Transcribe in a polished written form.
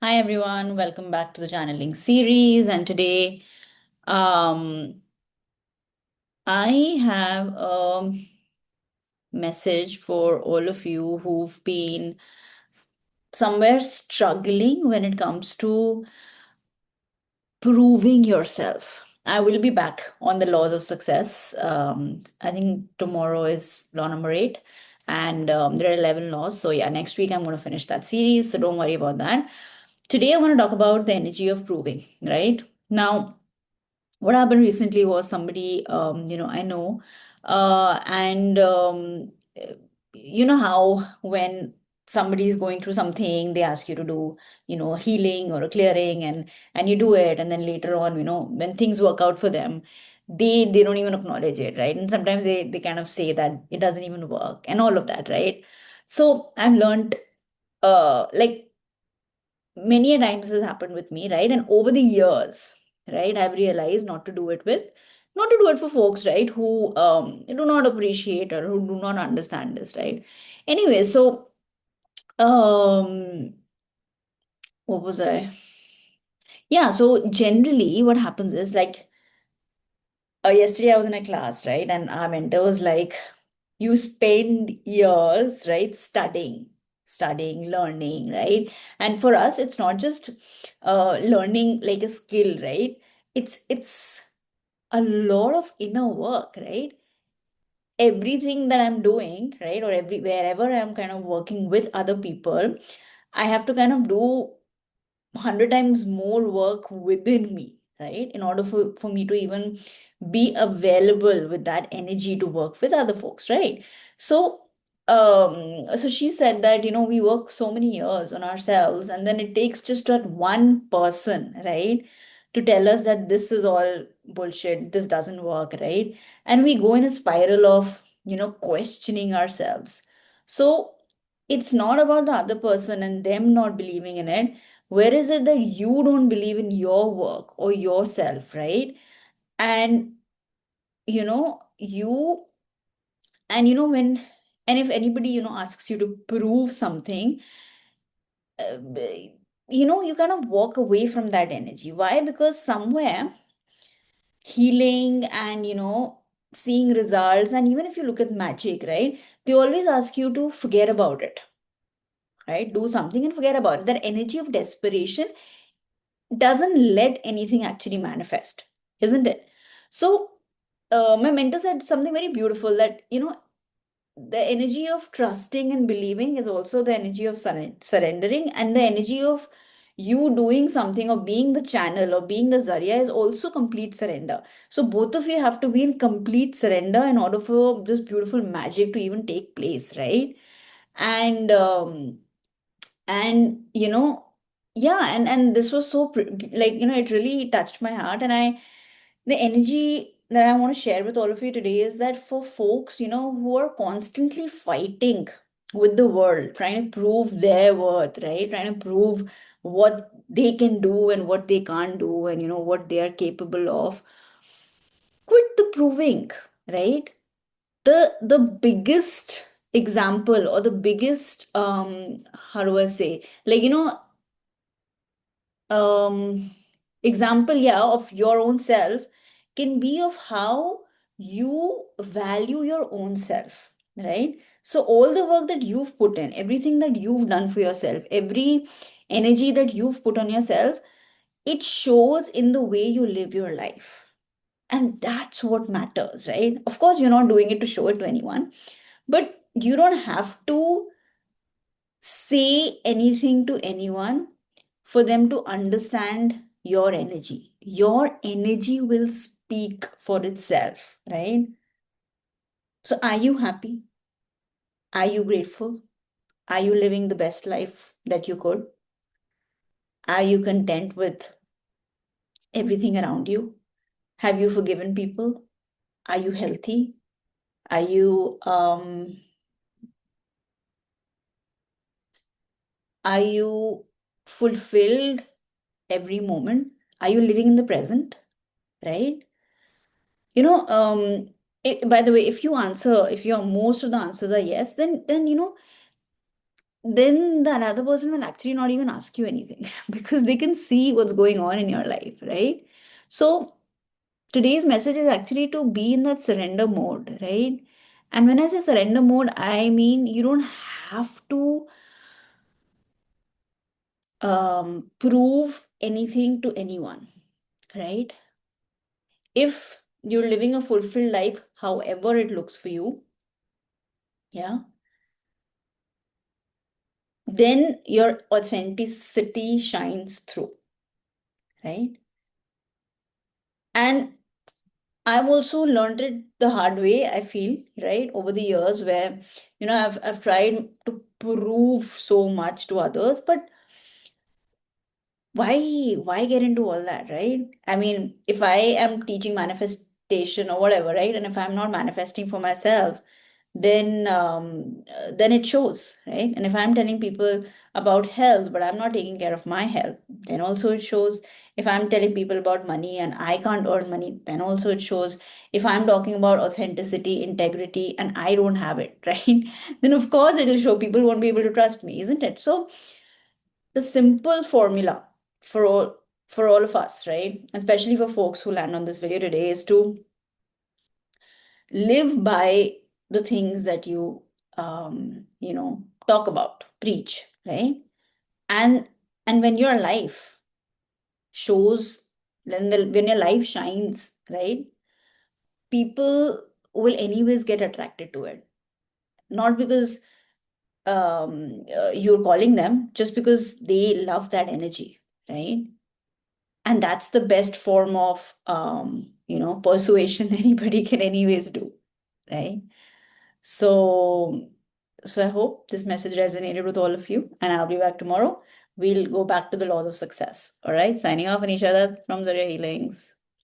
Hi everyone, welcome back to the channeling series. And today, um, I have a message for all of you who've been somewhere struggling when it comes to proving yourself. I will be back on the laws of success. I think tomorrow is law number 8, and there are 11 laws. So, yeah, next week I'm going to finish that series. So, don't worry about that. Today, I want to talk about the energy of proving, right? Now, what happened recently was somebody I know, and you know how when somebody is going through something, they ask you to do a healing or a clearing, and you do it, and then later on, when things work out for them, they don't even acknowledge it, right? And sometimes they kind of say that it doesn't even work and all of that, right? So I've learned, like, many a times this has happened with me, right? And over the years, right, I've realized not to do it for folks, right, who do not appreciate or who do not understand this, right? Anyway, so um what was I? Yeah, so generally what happens is, like, yesterday I was in a class, right? And our mentor was like, you spend years, right, studying, learning, right? And for us, it's not just learning like a skill, right? It's a lot of inner work, right? Everything that I'm doing, right, or wherever I'm kind of working with other people, I have to kind of do 100 times more work within me, right? In order for me to even be available with that energy to work with other folks, right? So, so she said that, we work so many years on ourselves, and then it takes just that one person, right, to tell us that this is all bullshit, this doesn't work, right? And we go in a spiral of, questioning ourselves. So, it's not about the other person and them not believing in it. Where is it that you don't believe in your work or yourself, right? And you when, and if anybody asks you to prove something, you kind of walk away from that energy. Why? Because somewhere healing and seeing results, and even if you look at magic, right, they always ask you to forget about it, right? Do something and forget about it. That energy of desperation doesn't let anything actually manifest, isn't it? So, my mentor said something very beautiful, that, the energy of trusting and believing is also the energy of surrendering, and the energy of you doing something or being the channel or being the Zarya is also complete surrender. So, both of you have to be in complete surrender in order for this beautiful magic to even take place, right? And yeah, and this was so like, it really touched my heart. And the energy that I want to share with all of you today is that for folks, who are constantly fighting with the world, trying to prove their worth, right, trying to prove what they can do and what they can't do, and what they are capable of, quit the proving, right? The biggest example, or the biggest, how do I say, like, um example, yeah, of your own self can be of how you value your own self, right? So all the work that you've put in, everything that you've done for yourself, every energy that you've put on yourself, it shows in the way you live your life. And that's what matters, right? Of course, you're not doing it to show it to anyone, but you don't have to say anything to anyone for them to understand your energy. Your energy will speak for itself, right? So, are you happy? Are you grateful? Are you living the best life that you could? Are you content with everything around you? Have you forgiven people? Are you healthy? Are you fulfilled every moment? Are you living in the present? Right? You know, by the way, if your most of the answers are yes, then then the another person will actually not even ask you anything because they can see what's going on in your life, right? So today's message is actually to be in that surrender mode, right? And when I say surrender mode, I mean you don't have to prove anything to anyone, right? If you're living a fulfilled life, however it looks for you, yeah, then your authenticity shines through, right? And I've also learned it the hard way, I feel, right, over the years where, I've tried to prove so much to others, but why get into all that, right? I mean, if I am teaching manifestation or whatever, right, and if I'm not manifesting for myself, then it shows, right? And if I'm telling people about health but I'm not taking care of my health, then also it shows. If I'm telling people about money and I can't earn money, then also it shows. If I'm talking about authenticity, integrity, and I don't have it, right, then of course it'll show. People won't be able to trust me, isn't it? So the simple formula for all of us, right, especially for folks who land on this video today, is to live by the things that you talk about, preach, right? And when your life shows, when your life shines, right, people will anyways get attracted to it, not because you're calling them, just because they love that energy, right? And that's the best form of persuasion anybody can anyways do, right? So so I hope this message resonated with all of you, and I'll be back tomorrow. We'll go back to the laws of success. All right, signing off, Anisha Dutt from Zarya Healings.